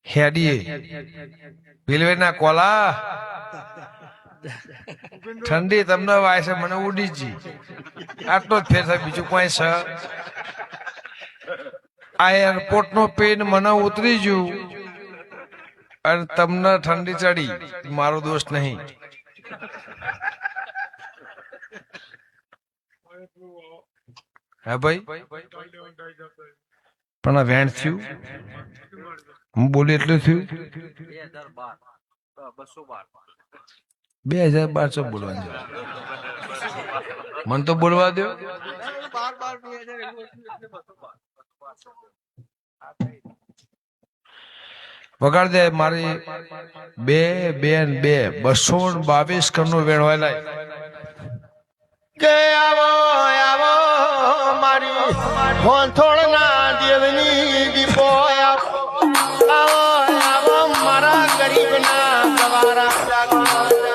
હેડીએ રેલવેના કોલા ઠંડી તમને વાય છે મને ઉડી જી આટલો જ ફેર થાય બીજું કોઈ છે આ એરપોર્ટ નો પેન મને ઉતરી ગયું અને તમને ઠંડી ચડી મારો દોષ નહીં હા ભાઈ પણ આ વેણ થયું હું બોલી એટલું થયું 2012 બોલવાનું મને તો બોલવા દો વગાડ દે મારી 222 કરોડ વેણવાય કે આવો આવો મારી હોંથોળના દેવની દીપો આવો આવો મારા ગરીબના સવારા